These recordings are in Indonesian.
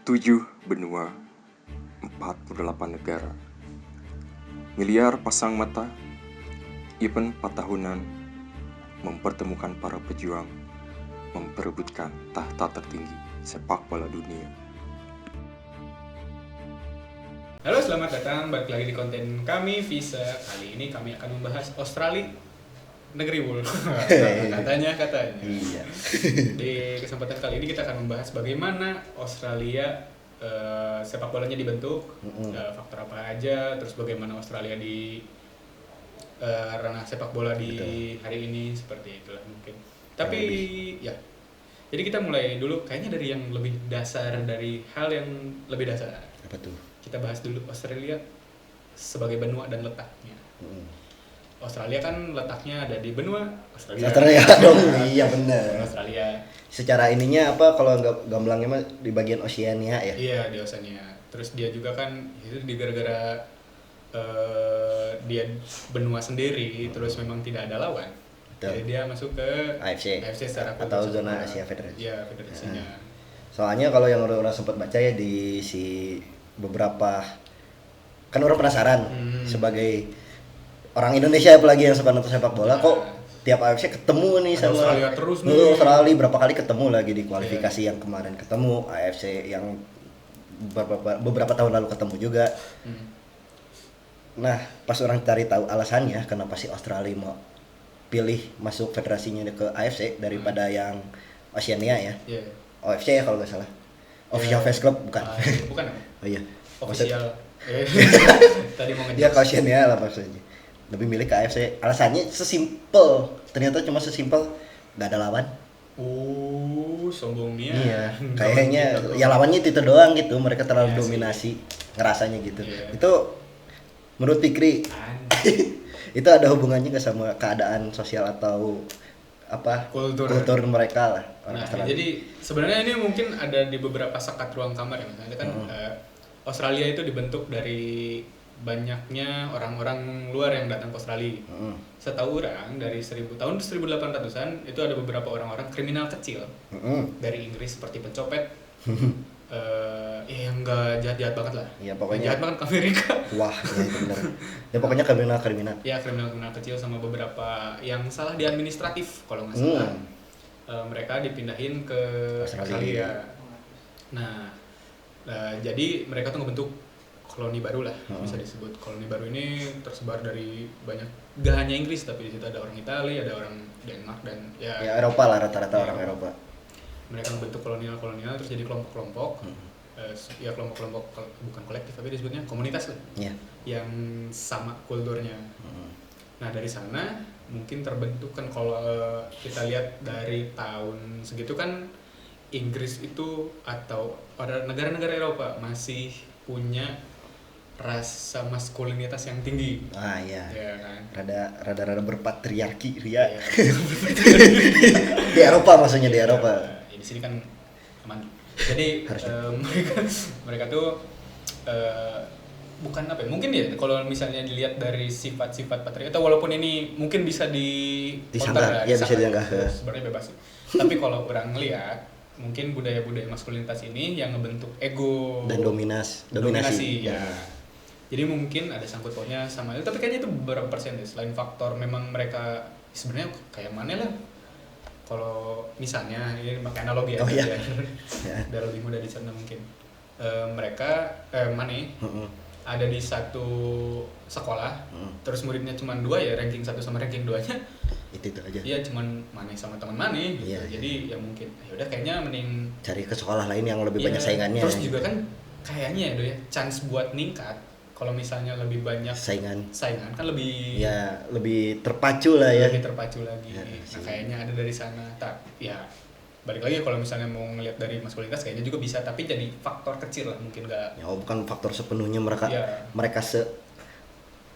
7 benua, 48 negara, miliar pasang mata, event 4 tahunan, mempertemukan para pejuang, memperebutkan tahta tertinggi sepak bola dunia. Halo, selamat datang balik lagi di konten kami Visa. Kali ini kami akan membahas Australia, negeri bulu. katanya. Iya. Di kesempatan kali ini kita akan membahas bagaimana Australia sepak bolanya dibentuk, faktor apa aja, terus bagaimana Australia di ranah sepak bola di hari ini, seperti itulah mungkin. Tapi ya, jadi kita mulai dulu kayaknya dari yang lebih dasar, dari hal yang lebih dasar. Apa tuh? Kita bahas dulu Australia sebagai benua dan letaknya. Australia kan letaknya ada di benua Australia. Australia dong, iya benar. Australia. Secara ininya apa kalau gamblangnya mah di bagian Oceania ya? Iya, di Oceania. Terus dia juga kan itu di gara-gara dia benua sendiri, terus memang tidak ada lawan. Betul. Jadi dia masuk ke AFC secara atau khusus. zona Asia Federasi. Iya, federasinya. Soalnya kalau yang orang sempat baca ya di beberapa kan orang penasaran sebagai orang Indonesia apalagi yang suka nonton sepak bola kok tiap AFC ketemu nih Ada sama Australia terus nih. Australia berapa kali ketemu lagi di kualifikasi yang kemarin ketemu AFC yang beberapa tahun lalu ketemu juga. Nah, pas orang cari tahu alasannya kenapa si Australia mau pilih masuk federasinya ke AFC daripada yang Oceania ya. Iya. OFC ya kalau nggak salah. Official Fans Club bukan. Bukan apa? Oh iya. Official. Tadi mau Dia ngejelasin. ke Oceania lah maksudnya. Lebih milih ke AFC. Alasannya sesimpel. Ternyata cuma sesimpel nggak ada lawan. Sombong dia. Iya. Kayaknya ya lawannya itu doang gitu. Mereka terlalu Iya sih. dominasi ngerasanya gitu. Iya. Itu menurut Fikri itu ada hubungannya nggak sama keadaan sosial atau apa Kultur. mereka lah orang Nah, Australia. jadi sebenarnya ini mungkin ada di beberapa sekat ruang kamar ya. Misalnya kan Australia itu dibentuk dari banyaknya orang-orang luar yang datang ke Australia. Setahu orang dari tahun 1800-an itu ada beberapa orang-orang kriminal kecil dari Inggris seperti pencopet, yang nggak jahat-jahat banget lah. Iya, pokoknya- Yang jahat banget ke Amerika. Wah, ya itu benar. Ya pokoknya kriminal. Ya, kriminal-kriminal kecil sama beberapa yang salah di administratif kalau nggak salah. Mereka dipindahin ke Australia. Nah, jadi mereka tuh ngebentuk koloni baru lah, bisa disebut. Koloni baru ini tersebar dari banyak, gak hanya Inggris tapi di situ ada orang Italia, ada orang Denmark dan Ya Eropa lah rata-rata Ya. orang Eropa. Mereka ngebentuk kolonial terus jadi kelompok-kelompok. Ya kelompok-kelompok bukan kolektif tapi disebutnya komunitas lah. Iya. Yang sama kulturnya. Nah, dari sana mungkin terbentuk kan kalau kita lihat dari tahun segitu kan Inggris itu atau ada negara-negara Eropa masih punya rasa maskulinitas yang tinggi. Ah iya. Ya kan? Rada berpatriarki ria. Iya. Di Eropa maksudnya di Eropa. Ya, di sini kan aman. Jadi Harusnya. mereka tuh bukan apa ya? Mungkin ya kalau misalnya dilihat dari sifat-sifat patriarki, atau walaupun ini mungkin bisa Disangka, ya bisa disangka. Sebenarnya bebas sih. Tapi kalau orang ngelihat mungkin budaya-budaya maskulinitas ini yang ngebentuk ego Dan dominasi. ya. Jadi mungkin ada sangkut pautnya sama itu, tapi kayaknya itu beberapa persen deh. Selain faktor memang mereka sebenarnya kayak mana lah. Kalau misalnya ini pakai analogi Oh, iya. Ya. Biar lebih mudah dicerna mungkin. Mereka Mane ada di satu sekolah, terus muridnya cuma 2 ya, ranking 1 sama ranking 2-nya. Itu aja. Iya, cuman Mane sama teman Mane gitu. Iya. Jadi ya mungkin ya udah kayaknya mending Cari ke sekolah lain yang lebih iya. banyak saingannya. Terus juga kan kayaknya ya chance buat ningkat kalau misalnya lebih banyak saingan kan lebih ya lebih terpacu lah ya. lebih terpacu lagi. Ya, Nah, sih. kayaknya ada dari sana. Ya balik lagi kalau misalnya mau ngelihat dari maskulinitas kayaknya juga bisa, tapi jadi faktor kecil lah, mungkin nggak. Ya bukan faktor sepenuhnya mereka Iya. mereka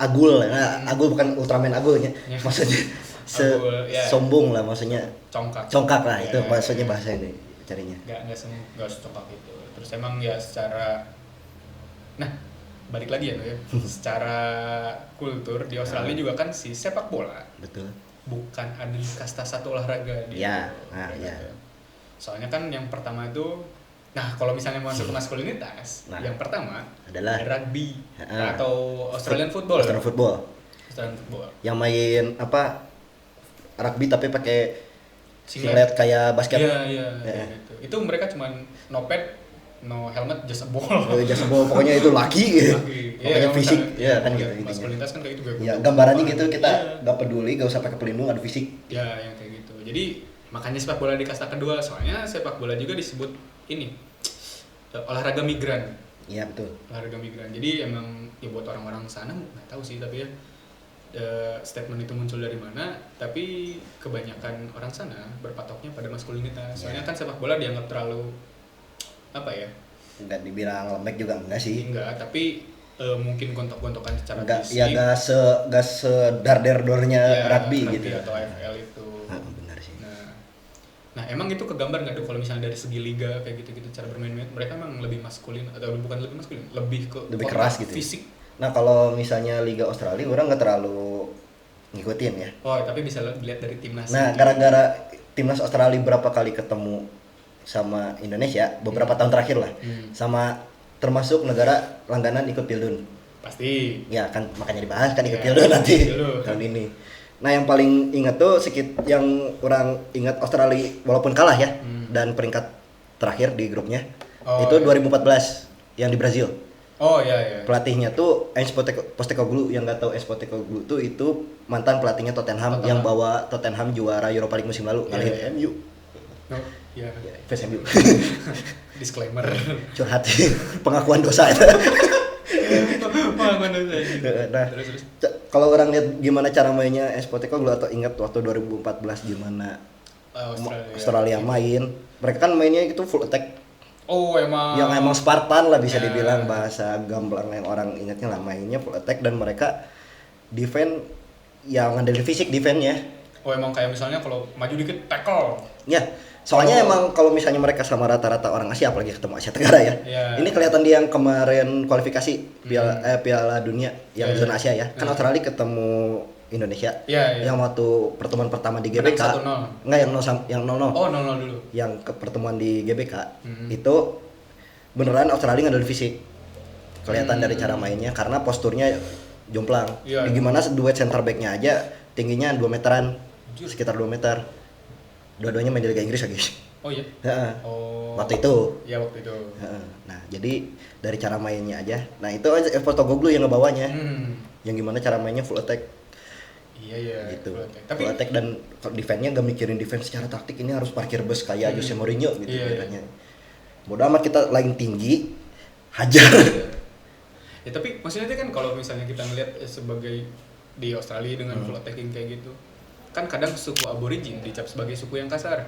agul. Nah, agul bukan Ultraman agulnya. Ya. Maksudnya Agul, ya. sombong lah maksudnya. Congkak Lah Ya, itu maksudnya bahasa ini carinya. nggak secongkak itu. Terus emang ya secara, nah balik lagi ya tuh ya, secara kultur di Australia juga kan si sepak bola Betul. bukan ada di kasta satu olahraga di Ya, mereka ya. tuh. Soalnya kan yang pertama itu Nah, kalau misalnya masuk ke maskulinitas, Nah. yang pertama Adalah rugby Ah. atau Australian football. Australian football. Australian football. Yang main apa? Rugby tapi pakai Singlet. singlet kayak basket. Iya, iya, Ya. gitu. Itu mereka cuman no pad, no helmet, just a ball. Jasa ball pokoknya itu laki. Pokoknya kalau fisik misalnya- ya kan iya, gitu intinya. maskulinitas kan kayak gitu. Ya gambarannya gitu Iya. kita nggak peduli, gak usah pakai pelindung, ada fisik. Ya, yang kayak gitu. Jadi makanya sepak bola di kasta kedua, soalnya sepak bola juga disebut ini olahraga migran. Iya betul. Olahraga migran. Jadi emang ya buat orang-orang sana nggak tahu sih, tapi ya statement itu muncul dari mana, tapi kebanyakan orang sana berpatoknya pada maskulinitas. Soalnya kan sepak bola dianggap terlalu apa ya? Nggak dibilang lembek juga enggak sih. Enggak, tapi mungkin gontok-gontokan secara Enggak fisik. ya gak sedar-der-dornya Ya, rugby gitu. atau AFL itu. Benar sih. Nah, emang itu kegambar nggak tuh kalau misalnya dari segi liga kayak gitu-gitu cara bermain mereka emang lebih maskulin atau bukan lebih maskulin, lebih ke Lebih kontak keras gitu ya? fisik. Nah kalau misalnya Liga Australia orang nggak terlalu ngikutin ya. Oh, tapi bisa dilihat dari timnas. Nah gara-gara timnas Australia berapa kali ketemu sama Indonesia beberapa tahun terakhir lah, sama termasuk negara langganan ikut Pildun. Pasti. Ya kan makanya dibahas kan ikut Ya, Pildun nanti Pildun. tahun ini. Nah yang paling ingat tuh yang orang ingat Australia walaupun kalah ya dan peringkat terakhir di grupnya itu 2014 yang di Brazil. Oh iya. Pelatihnya tuh Ange Postecoglou, yang nggak tahu Ange Postecoglou tuh itu mantan pelatihnya Tottenham yang bawa Tottenham juara Europa League musim lalu ngalahin MU. No, iya. Fans MU. Disclaimer. Curhat pengakuan dosa itu. Nah, Terus. kalau orang lihat gimana cara mainnya Ange Postecoglou atau ingat waktu 2014 gimana Australia main, mereka kan mainnya itu full attack. Oh, Yang emang Spartan lah bisa dibilang, bahasa gamblang yang orang ingatnya lah, mainnya full attack dan mereka defense yang ngandelin fisik defense-nya. Oh, emang kayak misalnya kalau maju dikit tackle. Ya, soalnya emang kalau misalnya mereka sama rata-rata orang Asia, apalagi ketemu Asia Tenggara ya. Ini kelihatan di yang kemarin kualifikasi Piala Dunia yang zona Asia ya. Kan Australia ketemu Indonesia. Yang waktu pertemuan pertama di GBK. Enggak yang 0-0. Oh, 0-0 dulu. Yang pertemuan di GBK itu beneran Australia ngandelin fisik. Kelihatan dari cara mainnya karena posturnya jomplang. Gimana duet center back-nya aja tingginya 2 meteran. Sekitar 2 meter. Dua-duanya main di Liga Inggris lagi. Oh iya. Waktu itu. Ya waktu itu. Nah, jadi dari cara mainnya aja. Nah, itu aja Postecoglou yang ngebawanya. Yang gimana cara mainnya full attack. Iya. Gitu. Tapi full attack dan defense-nya gak mikirin defense secara taktik, ini harus parkir bus kayak Jose Mourinho gitu kiranya. Bodoh amat kita lain tinggi, hajar. Ya tapi maksudnya kan kalau misalnya kita ngelihat sebagai di Australia dengan full attacking kayak gitu, kan kadang suku aborigin dicap sebagai suku yang kasar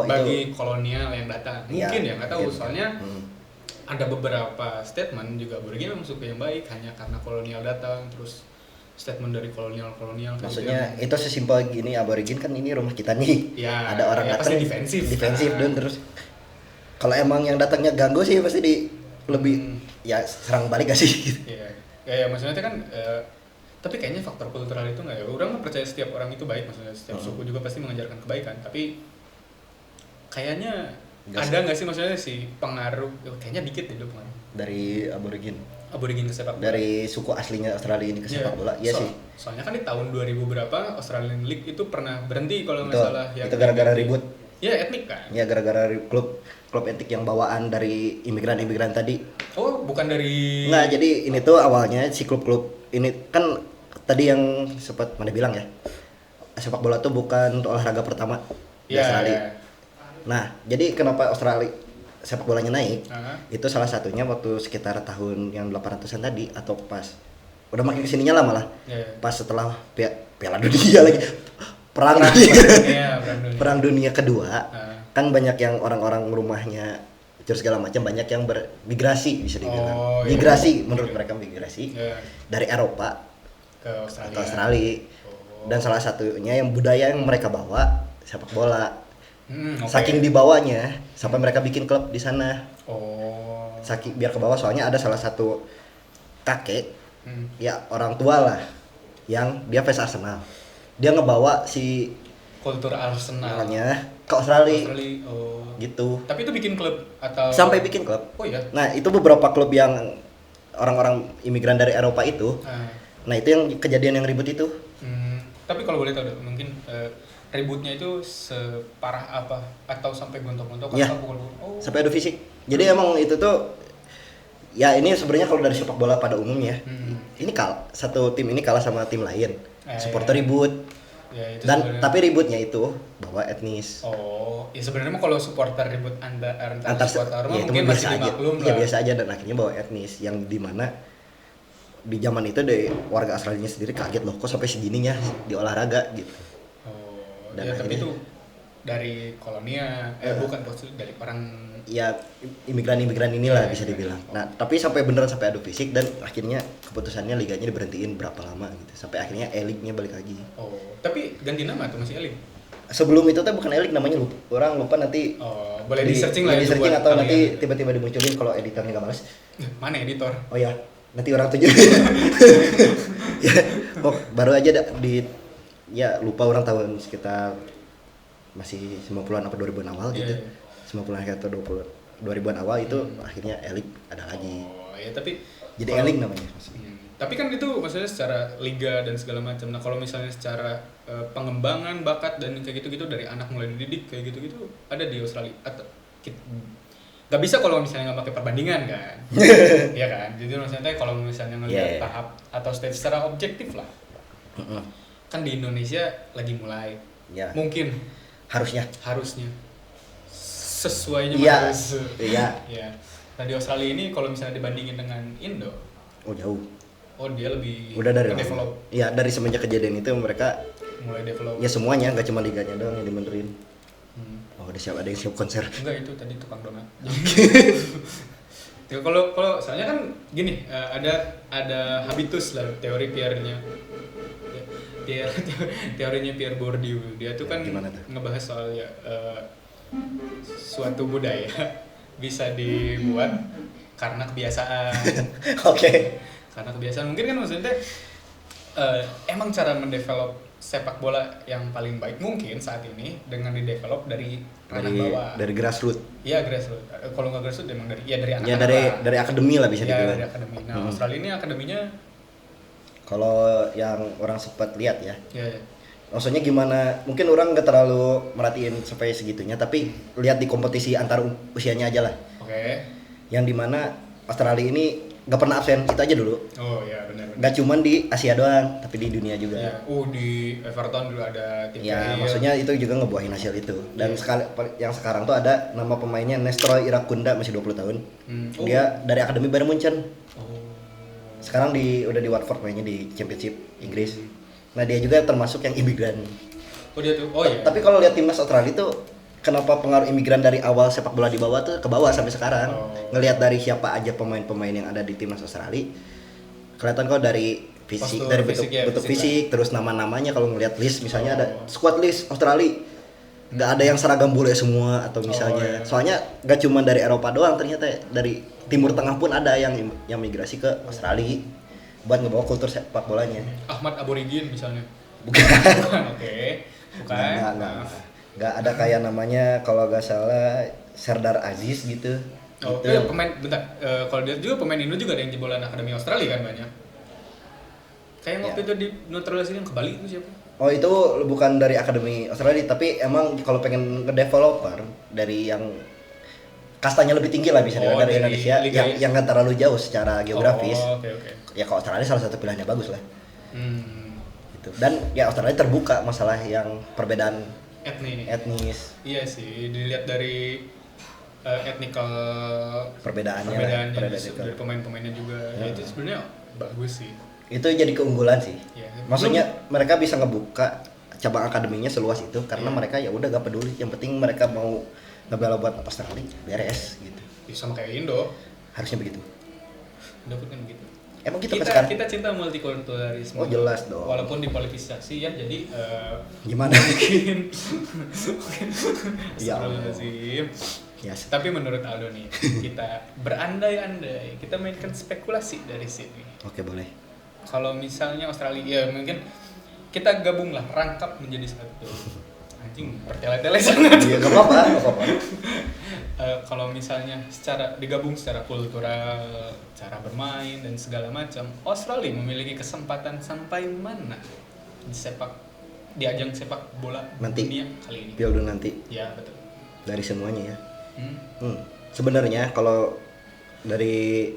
bagi kolonial yang datang. Mungkin ya nggak tahu, soalnya ada beberapa statement juga aborigin memang suku yang baik hanya karena kolonial datang, terus statement dari kolonial maksudnya itu sesimpel gini, aborigin kan ini rumah kita nih ya, ada orang datang defensif dan terus kalau emang yang datangnya ganggu sih pasti lebih ya serang balik gak sih gitu. Ya maksudnya kan tapi kayaknya faktor kultural itu nggak ya, orang percaya setiap orang itu baik, maksudnya setiap suku juga pasti mengajarkan kebaikan, tapi kayaknya ada nggak sih maksudnya si pengaruh, kayaknya dikit deh pengaruh dari aborigin ke sepak bola, dari suku aslinya Australia ini ke sepak bola. Iya sih, soalnya kan di tahun 2000 berapa Australian League itu pernah berhenti kalau nggak salah ya, itu gara-gara ribut ya, etnik kan ya, gara-gara klub etik yang bawaan dari imigran tadi. Oh, bukan dari nggak, jadi ini tuh awalnya si klub ini kan tadi yang sempat mana bilang ya, sepak bola tuh bukan olahraga pertama di Australia. Nah, jadi kenapa Australia sepak bolanya naik? Itu salah satunya waktu sekitar tahun yang 800-an tadi, atau pas udah makin kesininya lah malah. Pas setelah Piala Dunia lagi. Perang Dunia Kedua. Kan banyak yang orang-orang rumahnya terus segala macam, banyak yang bermigrasi bisa dibilang. Menurut mereka migrasi dari Eropa ke Australia. Dan salah satunya yang budaya yang mereka bawa sepak bola. Saking dibawanya sampai mereka bikin klub di sana. Saking biar ke bawah, soalnya ada salah satu kakek ya orang tua lah yang dia fans Arsenal. Dia ngebawa si kultur Arsenal. Makanya ke Australia Australia, oh. gitu. Tapi itu bikin klub atau Sampai bikin klub. Oh iya. Nah, itu beberapa klub yang orang-orang imigran dari Eropa itu. Nah, itu yang kejadian yang ribut itu. Tapi kalau boleh tahu mungkin ributnya itu separah apa atau sampai gontok-gontok Ya, atau pukul-pukul? Oh. sampai adu fisik. Jadi emang itu tuh ya ini sebenarnya kalau dari sepak bola pada umumnya, ini satu tim ini kalah sama tim lain. Supporter ribut. Ya, itu Dan sebenarnya. tapi ributnya itu bawa etnis. Oh, ya sebenarnya mah kalau supporter ribut antar supporter mah ya itu mungkin biasa masih aja. dimaklum Ya lah. biasa aja dan akhirnya bawa etnis yang dimana di zaman itu dari warga Australia sendiri kaget loh kok sampai segininya di olahraga gitu. Oh, Dan ya tapi akhirnya- itu dari kolonia, bukan maksud dari orang. Ya imigran-imigran inilah Ya, bisa imigran. dibilang. Nah, tapi sampai beneran sampai adu fisik dan akhirnya keputusannya liganya diberhentiin berapa lama gitu. Sampai akhirnya E-League-nya balik lagi. Oh, tapi ganti nama tuh masih Eling. Sebelum itu tuh bukan E-League namanya orang lupa nanti. Oh, boleh di searching lah di itu searching buat atau kalian. nanti tiba-tiba dimunculin kalau editornya nggak males. Mana editor? Oh ya, nanti orang tujuh. Ya, baru aja ya lupa orang tahun sekitar masih 90-an apa 2000-an awal gitu. Iya. 90-an atau 2000-an awal itu akhirnya E-League ada lagi. Oh, ya tapi Jadi kalau- E-League namanya maksudnya. Tapi kan itu maksudnya secara liga dan segala macam. Nah, kalau misalnya secara pengembangan bakat dan kayak gitu-gitu dari anak mulai dididik kayak gitu-gitu ada di Australia atau nggak bisa kalau misalnya nggak pakai perbandingan kan. Iya kan? Jadi maksudnya kalau misalnya ngelihat Yeah. tahap atau stage secara objektif lah. Heeh. Kan di Indonesia lagi mulai. Ya, Mungkin harusnya. sesuainya Iya. harus. Iya. Ya. Nah, di Australia ini kalau misalnya dibandingin dengan Indo, Oh, jauh. oh dia lebih Udah dari lama. develop, Iya, dari semenjak kejadian itu mereka mulai develop. ya semuanya nggak cuma liganya doang yang dibenerin. Hmm. Oh, ada yang siap konser. Enggak, itu tadi tukang donat. Ya, kalau soalnya kan gini, ada habitus lah teori Pierre-nya. Teorinya Pierre Bourdieu. Dia tuh kan Gimana tuh? ngebahas soal ya suatu budaya bisa dibuat karena kebiasaan. Oke. Karena kebiasaan mungkin kan maksudnya emang cara mendevelop sepak bola yang paling baik mungkin saat ini dengan didevelop dari ranah bawah. Dari grassroots. Iya, grassroots. Kalau nggak grassroots emang dari anak-anak. Ya lah. dari akademi lah bisa Ya, dibilang. dari akademi. Nah, Australia ini akademinya Kalau yang orang sempat lihat ya, ya maksudnya gimana? Mungkin orang nggak terlalu merhatiin sampai segitunya, tapi lihat di kompetisi antar usianya aja lah. oke. Yang dimana Australia ini nggak pernah absen, itu aja dulu. Oh ya, benar. Nggak cuman di Asia doang, tapi di dunia juga. Ya, di Everton dulu ada tim Ya, Cahill. maksudnya itu juga ngebuahin hasil itu. Dan Iya. yang sekarang tuh ada nama pemainnya Nestroy Irakunda, masih 20 tahun. Oh. Dia dari akademi Bayern Munchen. Oh. Sekarang udah di Watford mainnya di Championship Inggris. Nah, dia juga termasuk yang imigran. Oh, dia tuh. Oh ya. Tapi kalau lihat timnas Australia tuh kenapa pengaruh imigran dari awal sepak bola di bawah tuh ke bawah sampai sekarang. Oh. Ngelihat dari siapa aja pemain-pemain yang ada di timnas Australia. Kelihatan kok dari fisik, Postur dari fisik ya, bentuk fisik fisik, terus nama-namanya kalau ngelihat list misalnya ada Oh. squad list Australia. Nggak ada yang seragam bule semua atau misalnya. iya. Soalnya nggak cuma dari Eropa doang, ternyata dari Timur Tengah pun ada yang migrasi ke Australia buat ngebawa kultur sepak bolanya. Ahmad Aborigin misalnya. Bukan. Bukan, oke. Bukan. Nggak. Nggak ada kayak namanya kalau nggak salah Serdar Aziz gitu. Oh, Gitu. pemain bentar. Kalau dia juga pemain Indo juga ada yang jebolan Akademi Australia kan banyak. Kayak waktu itu di naturalisasi yang ke Bali itu siapa? Oh, itu bukan dari Akademi Australia, tapi emang kalau pengen ngedeveloper dari yang kastanya lebih tinggi lah bisa Oh, dari dari Indonesia liga yang nggak terlalu jauh secara geografis. Oh, oke. Ya kalau Australia salah satu pilihannya bagus lah. Hmm. Gitu. Dan ya Australia terbuka masalah yang perbedaan etnis, Iya sih, dilihat dari etnikal perbedaannya dari pemain-pemainnya juga. Ya, itu sebenarnya bagus sih. itu jadi keunggulan sih. Ya, Maksudnya mereka bisa ngebuka cabang akademinya seluas itu karena mereka ya udah gak peduli. Yang penting mereka mau ngebela buat Australia beres gitu. sama kayak Indo. Harusnya begitu. Indo pun kan begitu. Emang gitu kan Kita sekarang? kita cinta multikulturalisme. Oh, jelas dong. Walaupun dipolitisasi ya, jadi Gimana? mungkin Ya Allah. Astagfirullahaladzim. Ya, Tapi menurut Aldo nih, kita berandai-andai, kita mainkan spekulasi dari sini. oke boleh. Kalau misalnya Australia, ya mungkin kita gabunglah, rangkap menjadi satu. anjing bertele-tele sangat. Iya nggak apa-apa, nggak apa-apa. Kalau misalnya digabung secara kultural, cara bermain dan segala macam, Australia memiliki kesempatan sampai mana di ajang sepak bola Nanti. dunia kali ini? Piala Dunia nanti Ya betul. dari semuanya ya. Sebenarnya kalau dari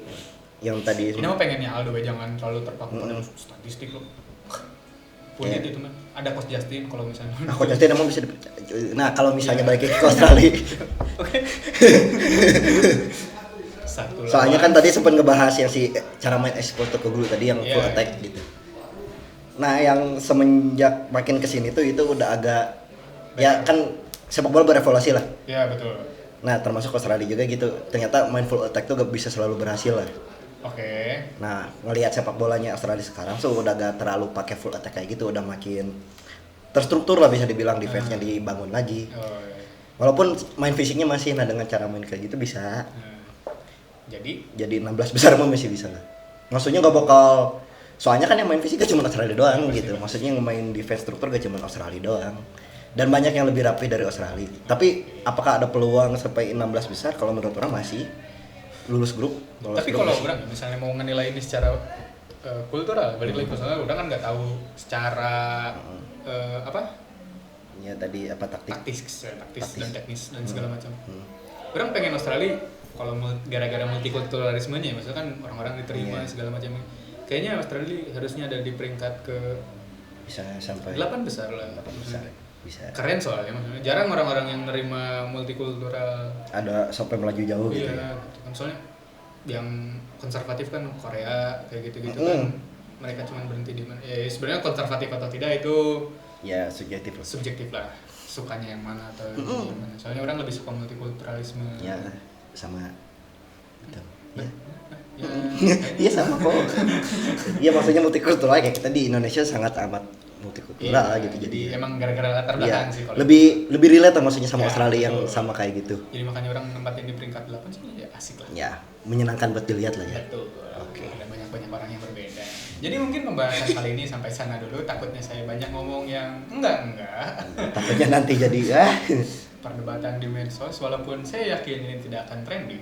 yang tadi Ini mah pengennya Aldo jangan terlalu terpaku pada statistik lo. Punya itu mah. Ada Coach Justin kalau misalnya. Nah, Coach Justin emang bisa nah kalau misalnya balik ke Australia. Oke. Satu Soalnya kan tadi sempat ngebahas yang si cara main export ke gulu tadi yang full Iya. attack gitu. Nah, yang semenjak makin kesini tuh itu udah agak ya kan sepak bola berevolusi lah. Ya betul. Nah, termasuk Australia juga gitu. Ternyata main full attack tuh gak bisa selalu berhasil lah. Oke. Nah, ngelihat sepak bolanya Australia sekarang tuh udah gak terlalu pakai full attack kayak gitu, udah makin terstruktur lah bisa dibilang defense-nya dibangun lagi. Oh, iya. Walaupun main fisiknya masih, nah dengan cara main kayak gitu bisa. Jadi 16 besar mah masih bisa lah. Maksudnya gak bakal, soalnya kan yang main fisik gak cuma Australia doang gitu. Maksudnya yang main defense struktur gak cuma Australia doang. Dan banyak yang lebih rapi dari Australia. Tapi apakah ada peluang sampai 16 besar? Kalau menurut orang masih lulus grup. tapi kalau orang misalnya mau ngenilai ini secara kultural, balik lagi soalnya udah kan nggak tahu secara apa ya tadi apa taktis dan teknis dan segala macam. Orang pengen Australia kalau gara-gara multikulturalismenya, maksudnya kan orang-orang diterima segala macam. Kayaknya Australia harusnya ada di peringkat ke bisa sampai 8 besar lah. 8 besar. Bisa. Keren soalnya maksudnya. Jarang orang-orang yang nerima multikultural. Ada sampai melaju jauh gitu. Iya, kan soalnya yang konservatif kan Korea kayak gitu-gitu kan. Mereka cuma berhenti di mana. Ya sebenarnya konservatif atau tidak itu Ya subjektif lah. subjektif lah. Sukanya yang mana atau yang mana. Soalnya orang lebih suka multikulturalisme. Ya sama gitu. Ya. Ya, Iya sama kok. Iya maksudnya multikultural kayak kita di Indonesia sangat amat multikultural iya, gitu. jadi emang gara-gara latar belakang Iya, sih kalau lebih relate lah maksudnya sama Ya, Australia yang betul. sama kayak gitu. jadi makanya orang nempatin di peringkat 8 sih ya asik lah. Ya, menyenangkan buat dilihat lah ya. Betul. Oke. Ada banyak orang yang berbeda. Jadi mungkin pembahasan kali ini sampai sana dulu. Takutnya saya banyak ngomong yang enggak. Takutnya nanti jadi Perdebatan di medsos, walaupun saya yakin ini tidak akan trending.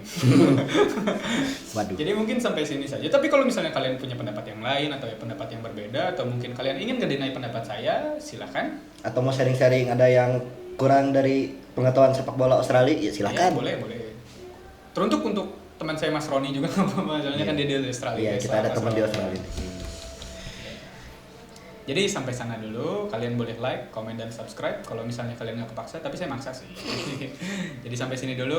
waduh. Jadi mungkin sampai sini saja. Tapi kalau misalnya kalian punya pendapat yang lain atau pendapat yang berbeda, atau mungkin kalian ingin ngedenai pendapat saya, silakan. Atau mau sharing-sharing ada yang kurang dari pengetahuan sepak bola Australia, ya Ya, silakan. boleh. Teruntuk untuk teman saya Mas Roni juga, soalnya kan dia di Australia. Iya, guys, kita ada Mas teman di Roni. Australia. Jadi sampai sana dulu, kalian boleh like, komen, dan subscribe kalau misalnya kalian nggak kepaksa, tapi saya maksa sih. Jadi sampai sini dulu.